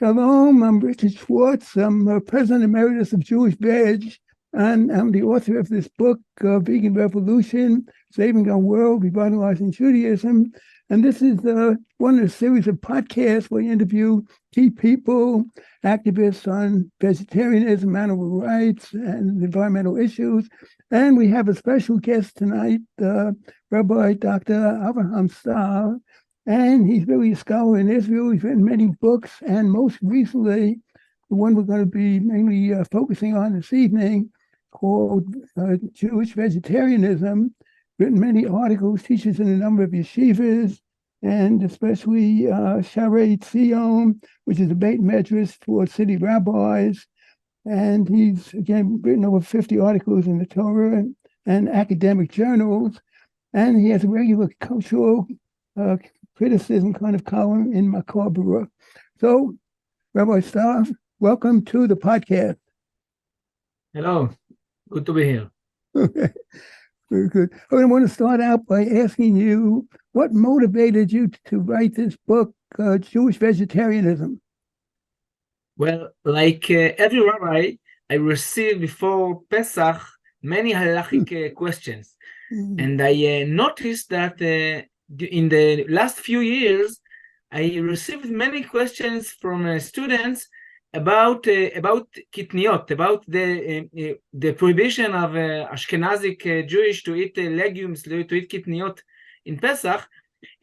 Shalom, I'm Richard Schwartz. I'm President Emeritus of Jewish Veg, and I'm the author of this book, Vegan Revolution, Saving Our World, Revitalizing Judaism. And this is one of a series of podcasts where I interview key people, activists on vegetarianism, animal rights, and environmental issues. And we have a special guest tonight, Rabbi Dr. Avraham Stahl. And he's really a scholar in Israel. He's written many books, and most recently, the one we're going to be mainly focusing on this evening, called Jewish Vegetarianism, written many articles, teaches in a number of yeshivas, and especially Sharei Tzion, which is a Beit Medrash for city rabbis. And he's, again, written over 50 articles in the Torah and academic journals. And he has a regular cultural criticism kind of column in Makor Baruch. So, Rabbi Stahl, welcome to the podcast. Hello, good to be here. Okay, very good. I want to start out by asking you, what motivated you to write this book, Jewish Vegetarianism? Well, like every rabbi, I received before Pesach many halachic questions. And I noticed that in the last few years, I received many questions from students about kitniot, about the prohibition of Ashkenazic Jewish to eat legumes, to eat kitniot in Pesach.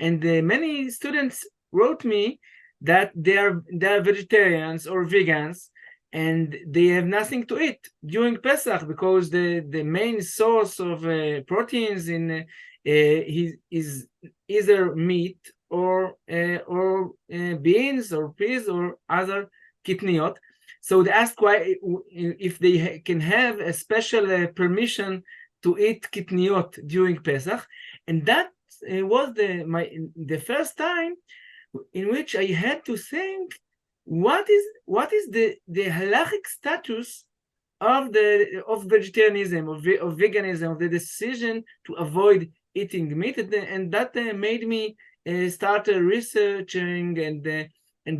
And many students wrote me that they are vegetarians or vegans, and they have nothing to eat during Pesach because the main source of proteins in is either meat or beans or peas or other kitniot. So they asked why, if they can have a special permission to eat kitniot during Pesach, and that was the first time in which I had to think, what is the halachic status of vegetarianism, of veganism, of the decision to avoid eating meat, and that made me start researching and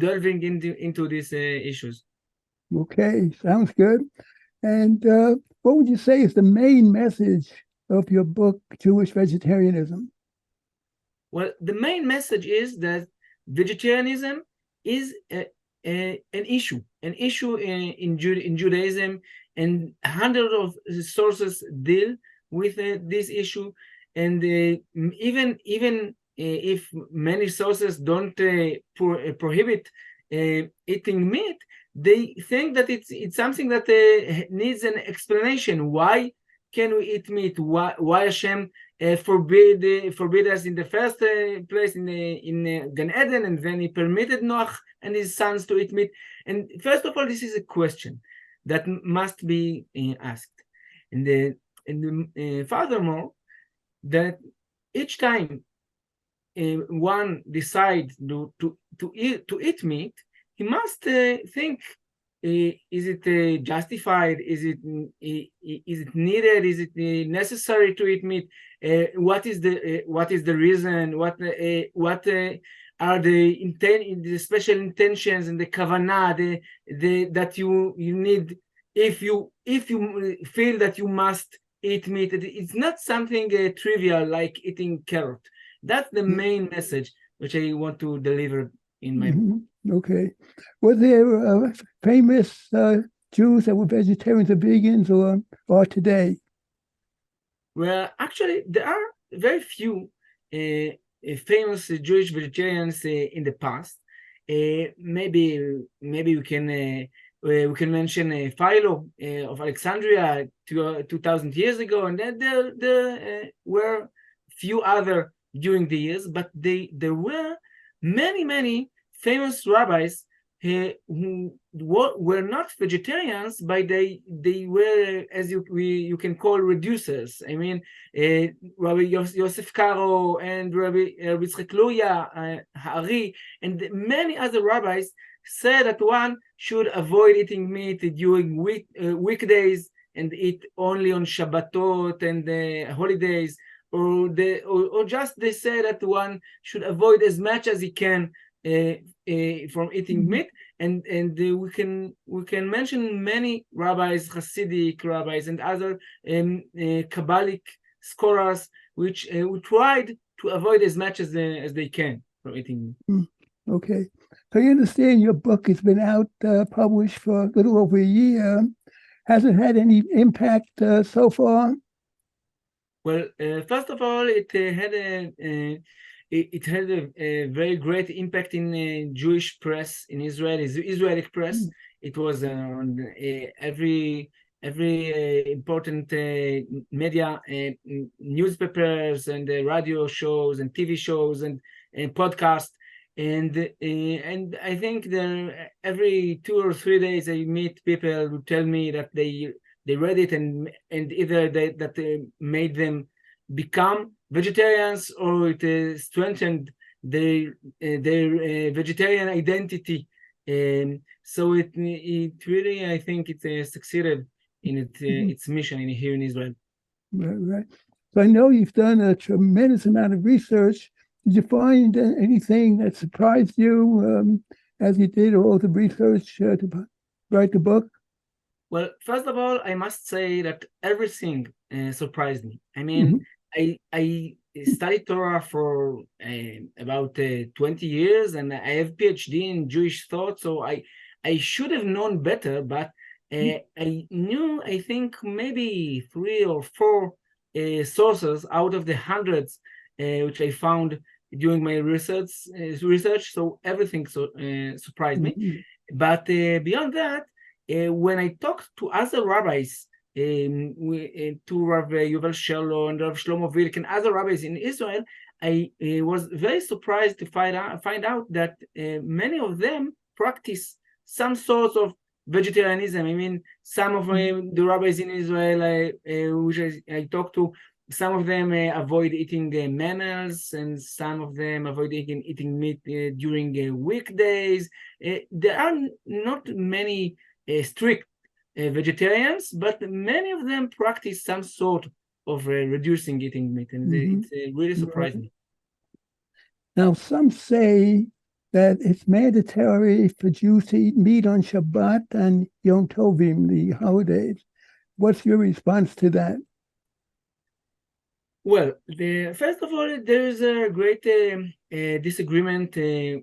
delving into these issues. Okay, sounds good. And what would you say is the main message of your book, Jewish Vegetarianism? Well, the main message is that vegetarianism is an issue in Judaism, and hundreds of sources deal with this issue. And even if many sources don't prohibit eating meat, they think that it's something that needs an explanation. Why can we eat meat? Why Hashem forbid us in the first place in Gan Eden, and then He permitted Noach and his sons to eat meat? And first of all, this is a question that must be asked. And furthermore, that each time one decides to eat meat, he must think: is it justified? Is it needed? Is it necessary to eat meat? What is the reason? What are the special intentions and the kavanah that you need if you feel that you must eat meat? It's not something trivial like eating carrot. That's the main message which I want to deliver in my book. Okay. Were there famous Jews that were vegetarians or vegans, or today? Well, actually, there are very few famous Jewish vegetarians in the past. Maybe we can mention Philo of Alexandria 2,000 years ago, and then there were few other during the years, but there were many famous rabbis who were not vegetarians, but they were, as you can call, reducers. I mean, Rabbi Yosef Karo and Rabbi Yitzchak Luria, Ha'ari, and many other rabbis said that one should avoid eating meat during weekdays and eat only on Shabbatot and holidays, or just they say that one should avoid as much as he can from eating meat, and we can mention many rabbis, Hasidic rabbis, and other Kabbalic scholars which tried to avoid as much as they can from eating meat. Okay. So you understand your book has been out, published for a little over a year. Has it had any impact so far? Well, first of all, it had a very great impact in Jewish press in Israel, Israeli press. It was on every important media, newspapers and radio shows and TV shows and podcasts. And I think that every 2 or 3 days I meet people who tell me that they read it and either that made them become vegetarians, or it strengthened their vegetarian identity. So it really, I think it succeeded in its mission here in Israel. Right. So I know you've done a tremendous amount of research. Did you find anything that surprised you as you did all the research to write the book? Well, first of all, I must say that everything surprised me. I mean, I studied Torah for about 20 years, and I have PhD in Jewish thought, so I should have known better, but I knew, I think, maybe 3 or 4 sources out of the hundreds which I found during my research. So everything surprised me. But beyond that, when I talked to other rabbis, to Rav Yuval Sherloh and Rav Shlomo Vilk and other rabbis in Israel, I was very surprised to find out that many of them practice some sort of vegetarianism. I mean, some of the rabbis in Israel which I talked to, some of them avoid eating mammals, and some of them avoid eating meat during weekdays. There are not many strict vegetarians, but many of them practice some sort of reducing eating meat, and it really surprised me. Now, some say that it's mandatory for Jews to eat meat on Shabbat and Yom Tovim, the holidays. What's your response to that? Well, first of all, there is a great disagreement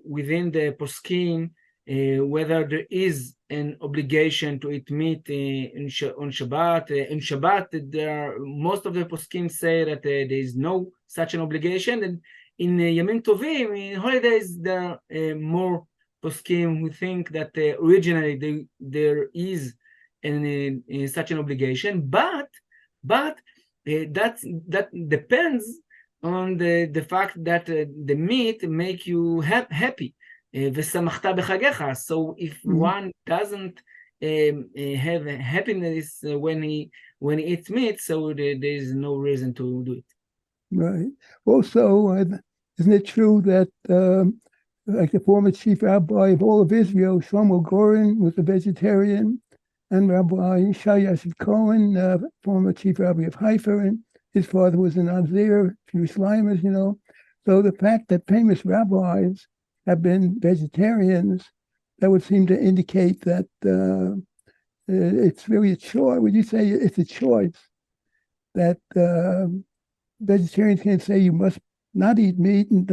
within the poskim whether there is an obligation to eat meat on Shabbat. In Shabbat, most of the poskim say that there is no such an obligation, and in Yamim Tovim, in holidays, there are more poskim who think that originally there is such an obligation, but that depends on the fact that the meat make you happy. So if one doesn't have happiness when he eats meat, so there is no reason to do it. Right. Also, isn't it true that like the former chief rabbi of all of Israel, Shlomo Goren, was a vegetarian, and Rabbi Shai Yashiv Cohen, former chief rabbi of Haifa, and his father was an Nazir, Jewish Islamers, you know. So the fact that famous rabbis have been vegetarians, that would seem to indicate that it's really a choice. Would you say it's a choice that vegetarians can't say you must not eat meat, and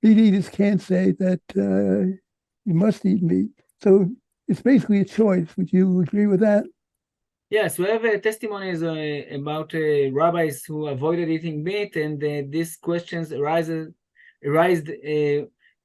meat eaters can't say that you must eat meat? So it's basically a choice. Would you agree with that? Yes, we have testimonies about rabbis who avoided eating meat, and these questions arised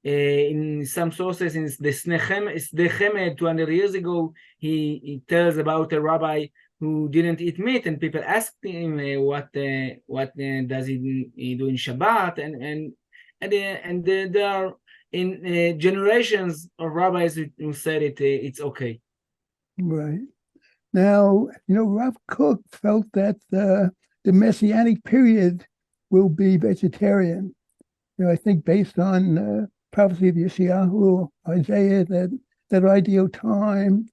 in some sources. In the Sdei 200 years ago, he tells about a rabbi who didn't eat meat, and people asked him what does he do in Shabbat, and there are in generations of rabbis who said it's okay. Right. Now, you know, Rav Kook felt that the Messianic period will be vegetarian. You know, I think based on prophecy of Yeshayahu, Isaiah, that ideal time,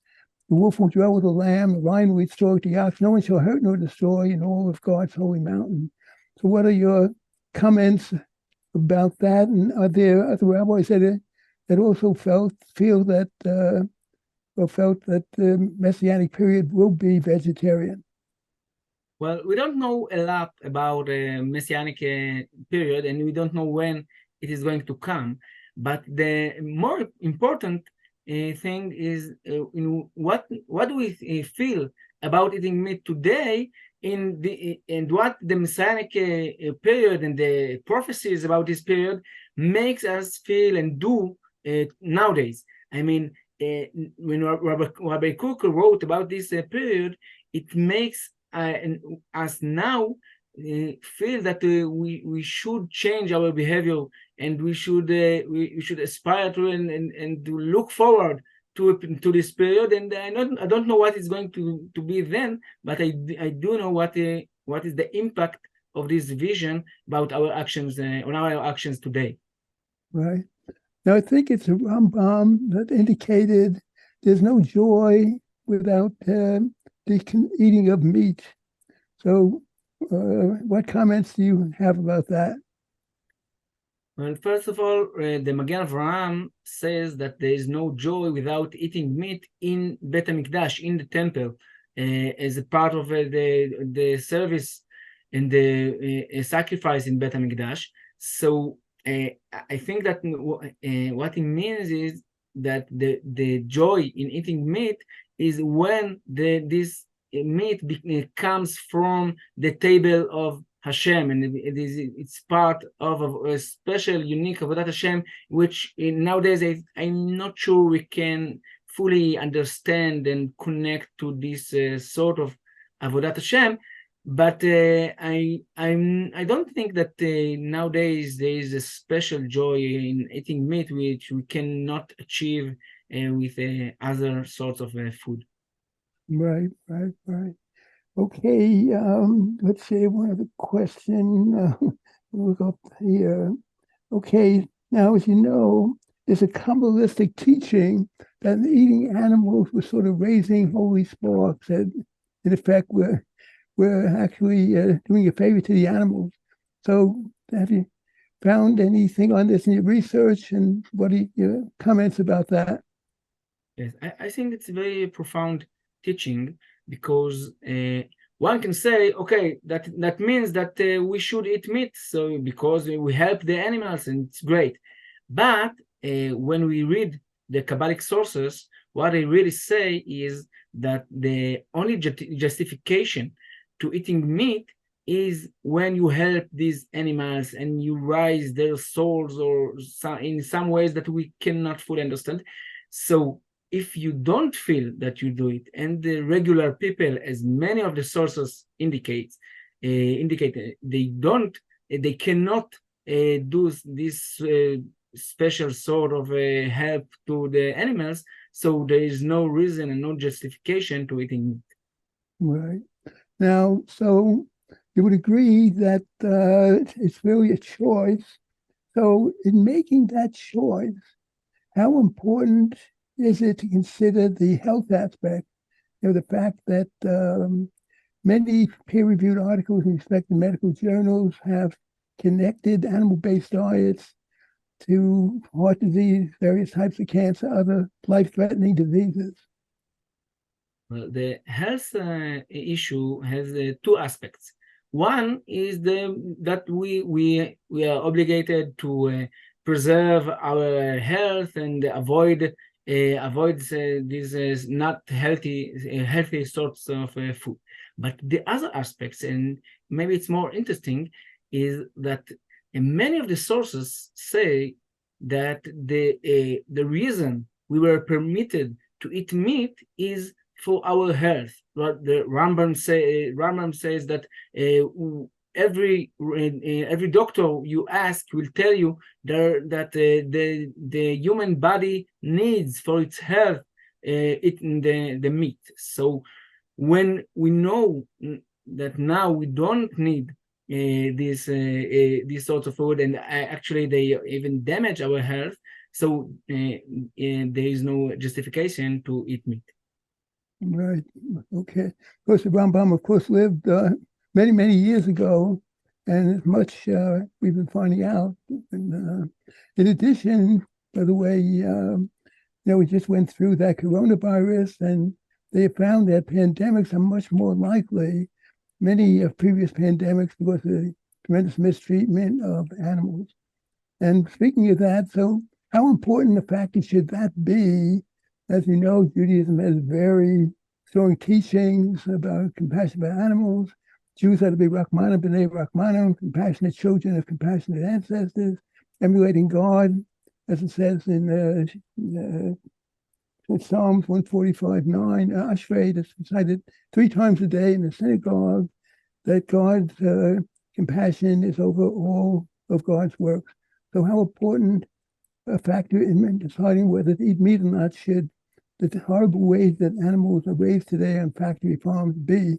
the wolf will dwell with the lamb, the lion will eat straw with the ox, no one shall hurt nor destroy in all of God's holy mountain. So what are your comments about that? And are there other rabbis that that also feel that or felt that the Messianic period will be vegetarian? Well, we don't know a lot about Messianic period, and we don't know when it is going to come. But the more important thing is what do we feel about eating meat today, and what the Messianic period and the prophecies about this period makes us feel and do nowadays. I mean, when Rabbi Kook wrote about this period, it makes us now feel that we should change our behavior, and we should aspire to and to look forward to this period. And I don't know what is going to be then, but I do know what is the impact of this vision about our actions on our actions today. Right. Now I think it's a Rambam that indicated there's no joy without the eating of meat. So, what comments do you have about that? Well, first of all, the Magen Avraham says that there is no joy without eating meat in Bet HaMikdash, in the temple, as a part of the service and the sacrifice in Bet HaMikdash. So I think that what it means is that the joy in eating meat is when this meat comes from the table of Hashem, and it's part of a special, unique Avodat Hashem, which nowadays I'm not sure we can fully understand and connect to this sort of Avodat Hashem. But I don't think that nowadays there is a special joy in eating meat, which we cannot achieve with other sorts of food. Right. Okay, let's see one other question. Look up here. Okay, now as you know, there's a Kabbalistic teaching that eating animals was sort of raising holy sparks. That in effect, we're actually doing a favor to the animals. So, have you found anything on this in your research, and what are your comments about that? Yes, I think it's a very profound teaching, because one can say, okay, that means that we should eat meat, so because we help the animals, and it's great. But when we read the Kabbalic sources, what they really say is that the only justification to eating meat is when you help these animals and you raise their souls, or in some ways that we cannot fully understand. So if you don't feel that you do it, and the regular people, as many of the sources indicate they cannot do this special sort of help to the animals, so there is no reason and no justification to eating meat. Right. Now, so you would agree that it's really a choice. So in making that choice, how important is it to consider the health aspect? The fact that many peer-reviewed articles in respected medical journals have connected animal-based diets to heart disease, various types of cancer, other life-threatening diseases. Well, the health issue has two aspects. One is that we are obligated to preserve our health and avoid these not healthy sorts of food. But the other aspects, and maybe it's more interesting, is that many of the sources say that the reason we were permitted to eat meat is for our health. What the Rambam says that every doctor you ask will tell you that the human body needs for its health eating the meat. So when we know that now we don't need these sorts of food, and actually they even damage our health, so there is no justification to eat meat. Right. Okay. Of course, the Rambam, of course, lived many, many years ago, and as much we've been finding out. And, in addition, by the way, we just went through that coronavirus, and they found that pandemics are much more likely, many of previous pandemics, because of the tremendous mistreatment of animals. And speaking of that, so how important a factor should that be? As you know, Judaism has very strong teachings about compassion about animals. Jews are to be Rachmanim b'nei Rachmanim, compassionate children of compassionate ancestors, emulating God, as it says in Psalms 145:9, Ashrei, that's recited 3 times a day in the synagogue, that God's compassion is over all of God's works. So how important a factor in deciding whether to eat meat or not should the horrible ways that animals are raised today on factory farms be?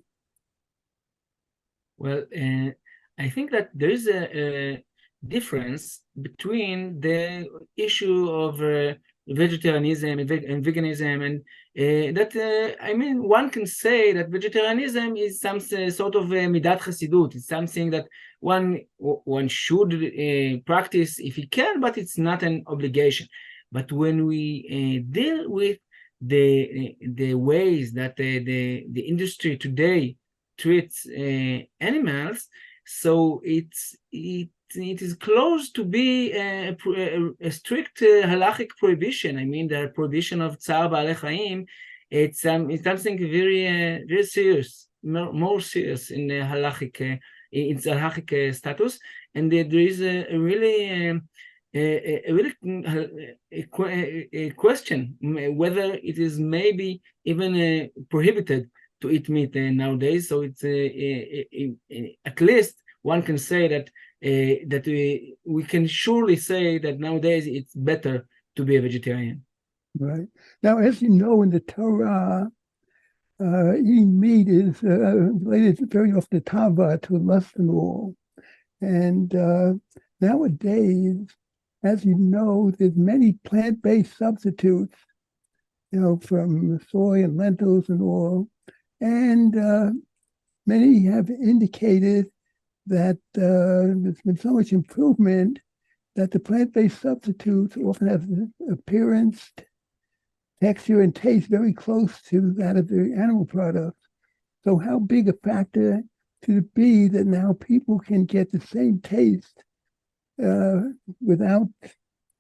Well, I think that there is a difference between the issue of vegetarianism and veganism, and that I mean, one can say that vegetarianism is some sort of midat chasidut. It's something that one should practice if he can, but it's not an obligation. But when we deal with the ways that the industry today treats animals, so it is close to be a strict halachic prohibition. I mean, the prohibition of tzar ba'alei chaim, it's something very very serious, more serious in the halachic its halachic status, and there is a really a question whether it is maybe even prohibited to eat meat nowadays. So it's at least one can say that we can surely say that nowadays it's better to be a vegetarian. Right. Now, as you know, in the Torah, eating meat is related very often to tava, to lust and all. And nowadays, as you know, there's many plant-based substitutes, from soy and lentils and all. And many have indicated that there's been so much improvement that the plant-based substitutes often have appearance, texture, and taste very close to that of the animal products. So how big a factor should it be that now people can get the same taste without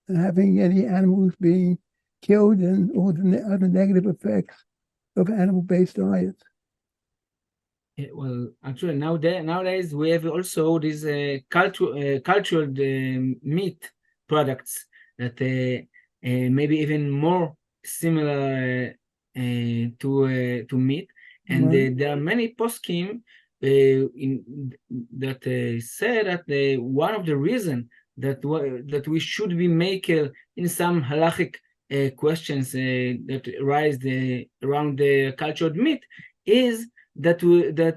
having any animals being killed and all the other negative effects of animal-based diets? Well, actually, nowadays we have also these cultural meat products that maybe even more similar to meat, and Right. there are many poskim that say that one of the reasons that we should be maker in some halachic questions that arise around the cultured meat is that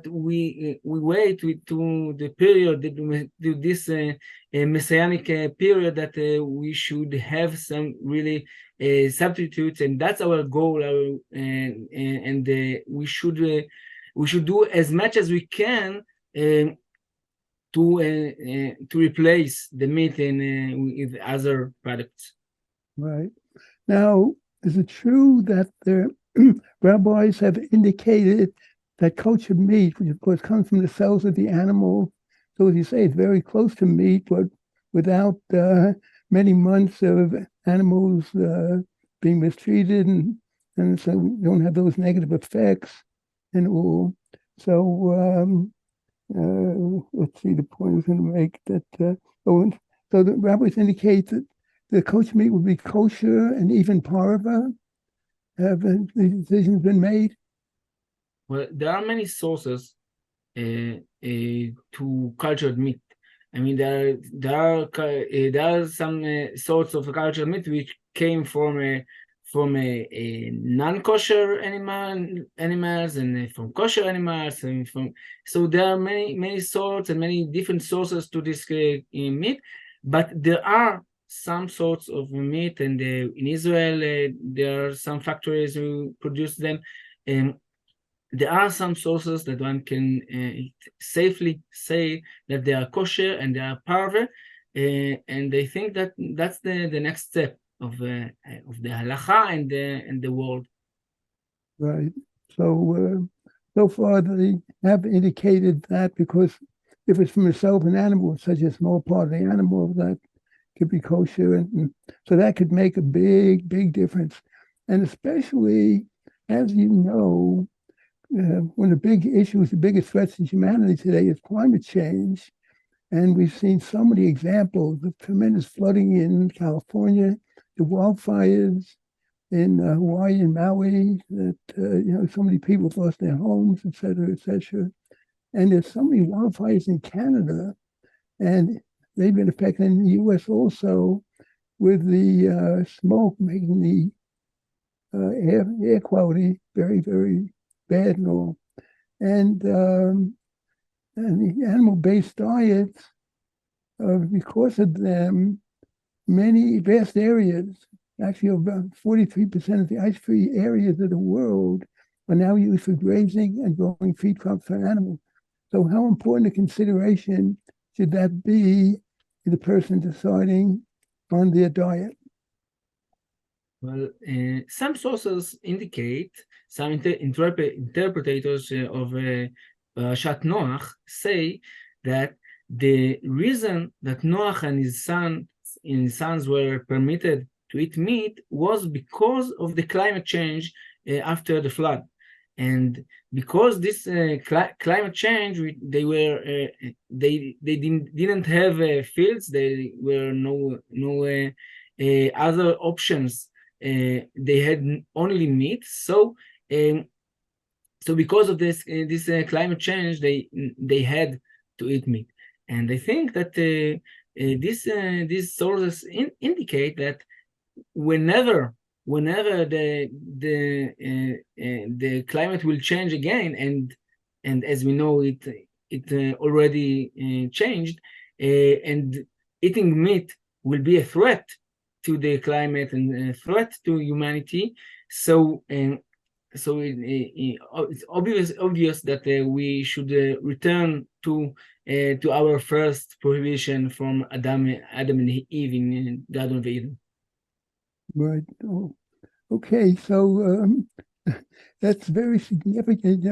we wait to the period, to this messianic period, that we should have some really substitutes, and that's our goal. And we should do as much as we can to replace the meat with other products. Right. Now, is it true that the rabbis have indicated that kosher meat, which of course comes from the cells of the animal, so as you say, it's very close to meat, but without many months of animals being mistreated, and so we don't have those negative effects and all. So let's see, the point I was going to make that, so the rabbis indicate that the kosher meat will be kosher and even parva. Have the decisions been made? Well, there are many sources to cultured meat. I mean, there are some sorts of cultured meat which came from a non-kosher animals and from kosher animals, and so there are many sorts and many different sources to this meat. But there are some sorts of meat, and in Israel there are some factories who produce them. There are some sources that one can safely say that they are kosher and they are parve, and I think that that's the next step. the halacha and the world. Right. So far they have indicated that because if it's from itself an animal, such a small part of the animal that could be kosher, and so that could make a big difference. And especially, as you know, one of the big issues, the biggest threats to humanity today is climate change. And we've seen so many examples of tremendous flooding in California, the wildfires in Hawaii and Maui, that so many people have lost their homes, et cetera, et cetera. And there's so many wildfires in Canada, and they've been affected in the U.S. also, with the smoke making the air quality very bad and all. And the animal-based diets, because of them, many vast areas, actually about 43% of the ice-free areas of the world, are now used for grazing and growing feed crops for animals. So how important a consideration should that be to the person deciding on their diet? Well, some sources indicate, some interpreters of Parashat Noach say that the reason that Noach and his sons were permitted to eat meat was because of the climate change after the flood. And because this climate change, they didn't have fields. There were no other options. They had only meat. So because of this climate change, they had to eat meat. And I think that these sources indicate that whenever the climate will change again, and as we know it already changed, and eating meat will be a threat to the climate and a threat to humanity. So it's obvious that we should return to our first prohibition from Adam and Eve in Garden of Eden. Right. Oh, okay. So that's very significant,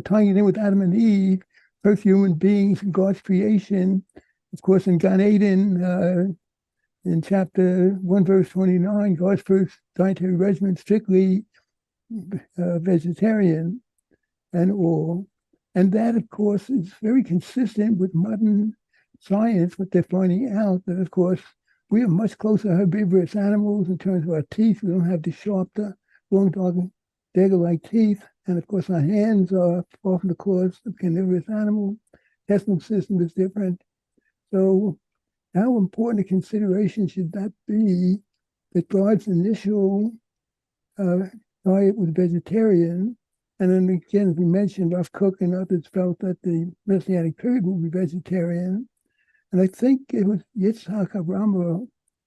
tying it in with Adam and Eve, first human beings in God's creation. Of course, in Gan Eden, in chapter 1, verse 29, God's first dietary regimen, strictly vegetarian and all. And that, of course, is very consistent with modern science, what they're finding out, that, of course, we are much closer herbivorous animals in terms of our teeth. We don't have the sharp, long, dagger-like teeth. And of course, our hands are often the claws of carnivorous animals. Intestinal system is different. So how important a consideration should that be that God's initial diet was vegetarian? And then again, as we mentioned, Rav Kook and others felt that the Messianic period would be vegetarian. And I think it was Yitzhak Abraham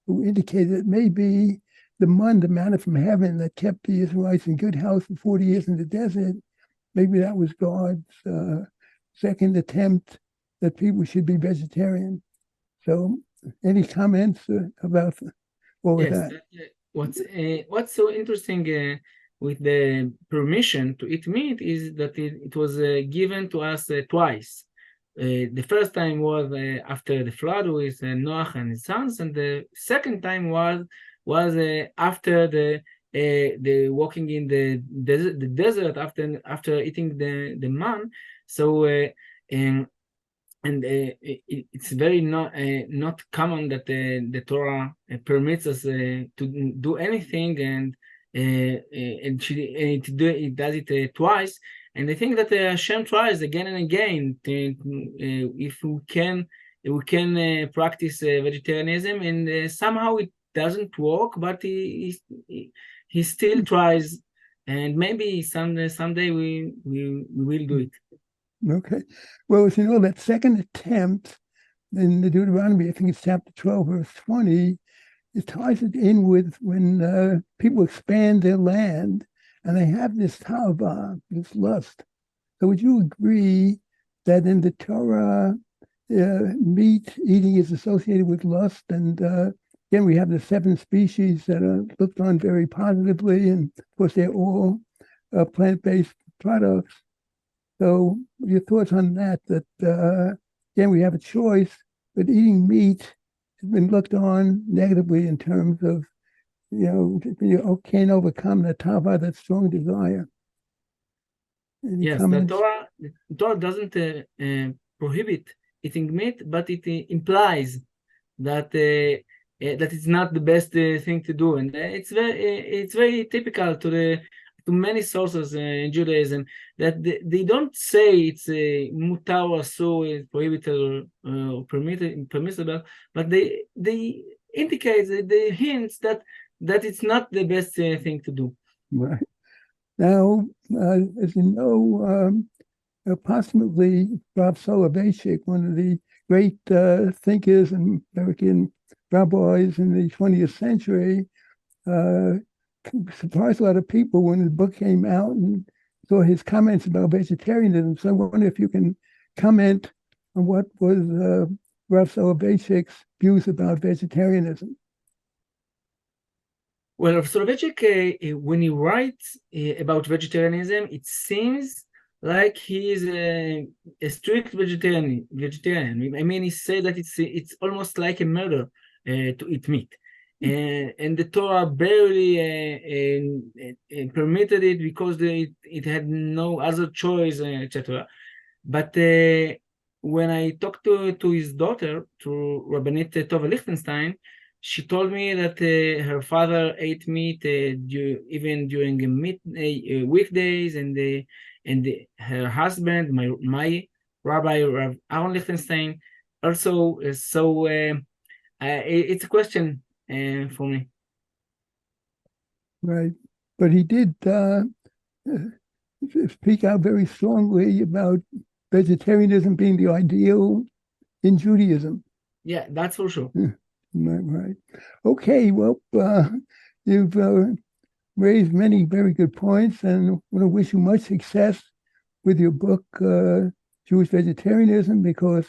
who indicated it may be the manna from heaven that kept the Israelites in good health for 40 years in the desert. Maybe that was God's second attempt that people should be vegetarian. So any comments about all of that? What's so interesting with the permission to eat meat is that it was given to us twice. The first time was after the flood with Noach and his sons, and the second time was after the walking in the desert after eating the man. So it's very not common that the Torah permits us to do anything, and it does it twice. And I think that Hashem tries again and again if we can practice vegetarianism, and somehow it doesn't work, but he still tries, and maybe someday we will do it. Okay. Well, as you know, that second attempt in the Deuteronomy, I think it's chapter 12, verse 20, it ties it in with when people expand their land and they have this tava, this lust. So would you agree that in the Torah, meat eating is associated with lust, and again, we have the 7 species that are looked on very positively, and of course, they're all plant-based products. So, your thoughts on that? Again, we have a choice, but eating meat has been looked on negatively in terms of, you can't overcome the tava, that strong desire. Any Yes, comments? the Torah doesn't prohibit eating meat, but it implies that that it's not the best thing to do, and it's very typical to many sources in Judaism that they don't say it's mutar or so, it's prohibited or permissible, but they indicate the hints that it's not the best thing to do. Right. Now, as you know, approximately Rav Soloveitchik, one of the great thinkers and American rabbis in the 20th century, surprised a lot of people when his book came out and saw his comments about vegetarianism. So I wonder if you can comment on what was Rav Soloveitchik's views about vegetarianism. Well, Rav Soloveitchik, when he writes about vegetarianism, it seems like he is a strict vegetarian. I mean, he said that it's almost like a murder to eat meat, and the Torah barely permitted it because it had no other choice, etc. But when I talked to his daughter, to Rabbanit Tova Lichtenstein, she told me that her father ate meat even during weekdays, and her husband, my rabbi, Rav Aaron Lichtenstein, also. So it's a question for me. Right, but he did speak out very strongly about vegetarianism being the ideal in Judaism. Yeah, that's for sure. Right. Okay, well, you've raised many very good points, and I want to wish you much success with your book, Jewish Vegetarianism, because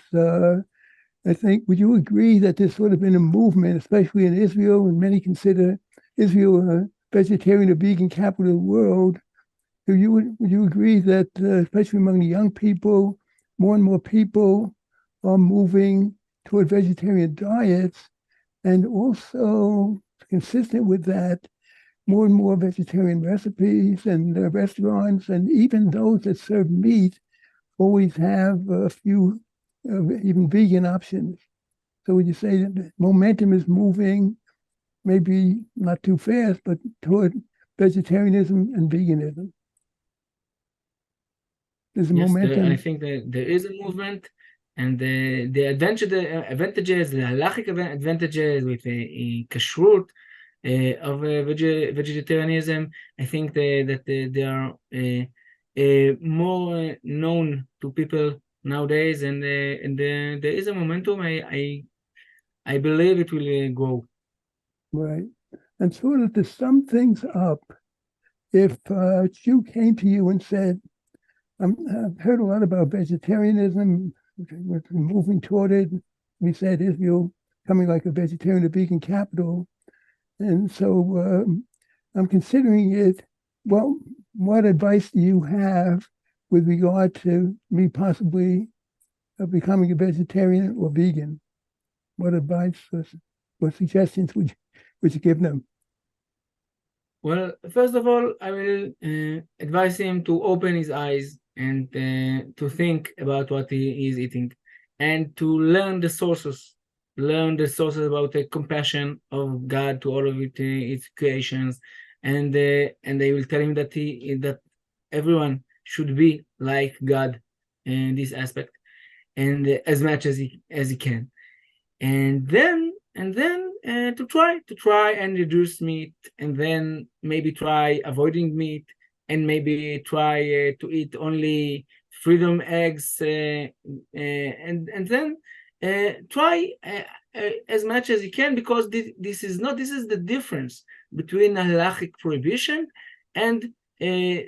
I think, would you agree that there's sort of been a movement, especially in Israel, and many consider Israel a vegetarian or vegan capital of the world? So would you agree that, especially among the young people, more and more people are moving toward vegetarian diets, and also consistent with that, more and more vegetarian recipes and restaurants, and even those that serve meat, always have a few even vegan options. So would you say that the momentum is moving, maybe not too fast, but toward vegetarianism and veganism? There's a momentum. I think that there is a movement, and the advantages, the halachic advantages with kashrut of vegetarianism, I think that they are more known to people nowadays, and there is a momentum. I believe it will grow. Right. And sort of to sum things up, if a Jew came to you and said, I've heard a lot about vegetarianism, we're moving toward it. We said Israel coming like a vegetarian or vegan capital. And so I'm considering it. Well, what advice do you have with regard to me possibly becoming a vegetarian or vegan? What advice or suggestions would you give them? Well, first of all, I will advise him to open his eyes and to think about what he is eating, and to learn the sources about the compassion of God to all of its creations, and they will tell him that everyone should be like God in this aspect, and as much as he can, and then to try and reduce meat, and then maybe try avoiding meat, and maybe try to eat only freedom eggs, and then try as much as you can, because this is the difference between a halachic prohibition and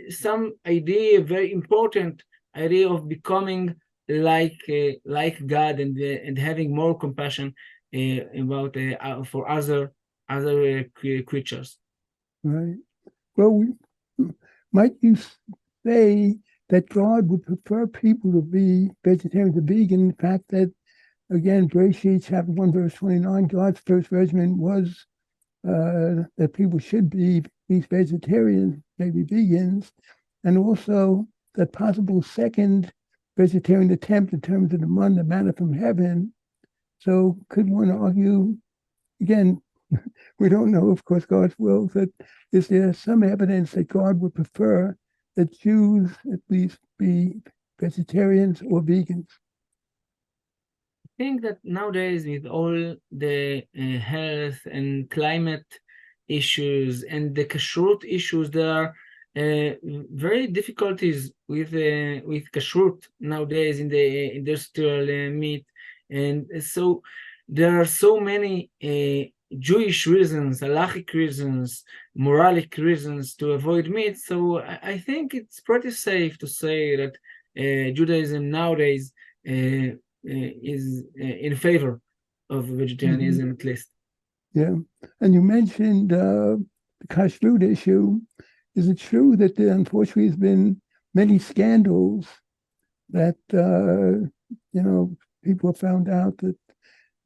some idea, very important idea, of becoming like God, and having more compassion for other creatures. Right. Well, might you say that God would prefer people to be vegetarian to vegan? The fact that, again, Bereshit chapter 1, verse 29, God's first regimen was that people should be these vegetarians, maybe vegans, and also that possible second vegetarian attempt in terms of the manna from heaven. So could one argue, again, we don't know, of course, God's will, that is there some evidence that God would prefer that Jews at least be vegetarians or vegans? I think that nowadays, with all the health and climate issues and the kashrut issues, there are very difficulties with kashrut nowadays in the industrial meat, and so there are so many Jewish reasons, halachic reasons, moralic reasons to avoid meat. So I think it's pretty safe to say that Judaism nowadays is in favor of vegetarianism, at least. Yeah. And you mentioned the kashrut issue. Is it true that there unfortunately has been many scandals that, people have found out that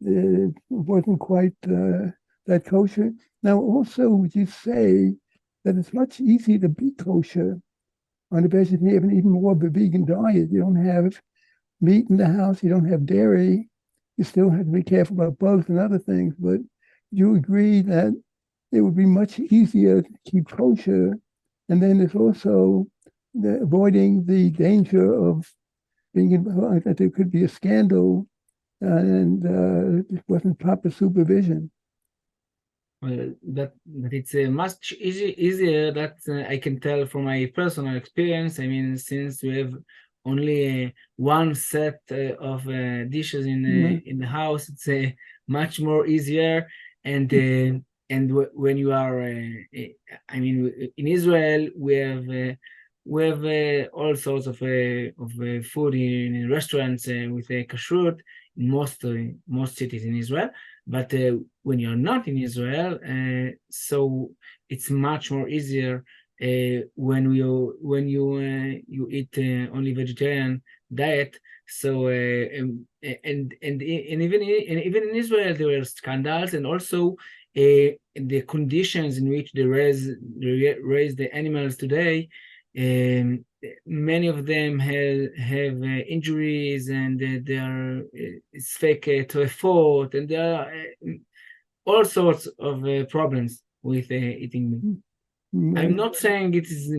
it wasn't quite that kosher? Now, also, would you say that it's much easier to be kosher on a vegetarian, even more of a vegan diet? You don't have meat in the house, you don't have dairy, you still have to be careful about bugs and other things, but you agree that it would be much easier to keep kosher. And then there's also avoiding the danger of being involved, that there could be a scandal and it wasn't proper supervision. Well, that it's much easier, that I can tell from my personal experience. I mean, since we have only one set of dishes in the house, it's much more easier. And when you are, I mean, in Israel, we have all sorts of food in restaurants with kashrut in most cities in Israel. But when you're not in Israel, so it's much more easier when you eat only vegetarian diet. So and even in Israel there were scandals, and also the conditions in which they raise the animals today. Many of them have injuries, and they are it's fake trephot, and there are all sorts of problems with eating meat. I'm not saying it is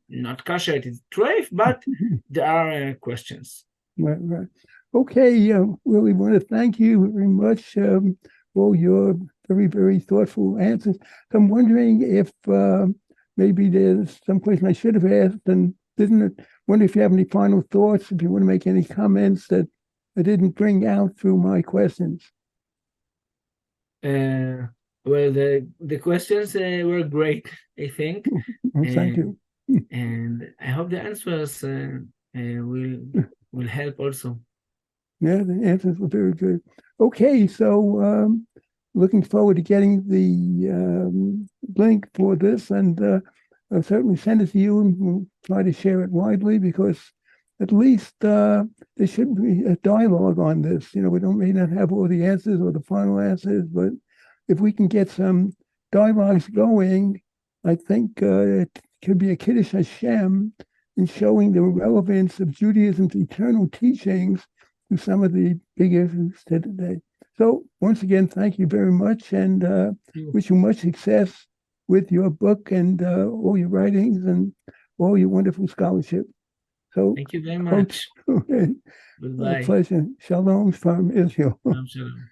not kosher, it is treif, but there are questions. Right. Okay, Willie, want to thank you very much for your very, very thoughtful answers. So I'm wondering if maybe there's some question I should have asked and didn't. Wonder if you have any final thoughts, if you want to make any comments that I didn't bring out through my questions. Well, the questions were great, I think. Thank you. And I hope the answers will help also. Yeah, the answers were very good. Okay, so looking forward to getting the link for this, and I'll certainly send it to you, and we'll try to share it widely, because at least there should be a dialogue on this. We may not have all the answers or the final answers, but if we can get some dialogues going, I think it could be a Kiddush Hashem in showing the relevance of Judaism's eternal teachings to some of the big issues today. So once again, thank you very much, and wish you much success with your book and all your writings and all your wonderful scholarship. So thank you very much. Goodbye. Pleasure. Shalom from Israel. Shalom.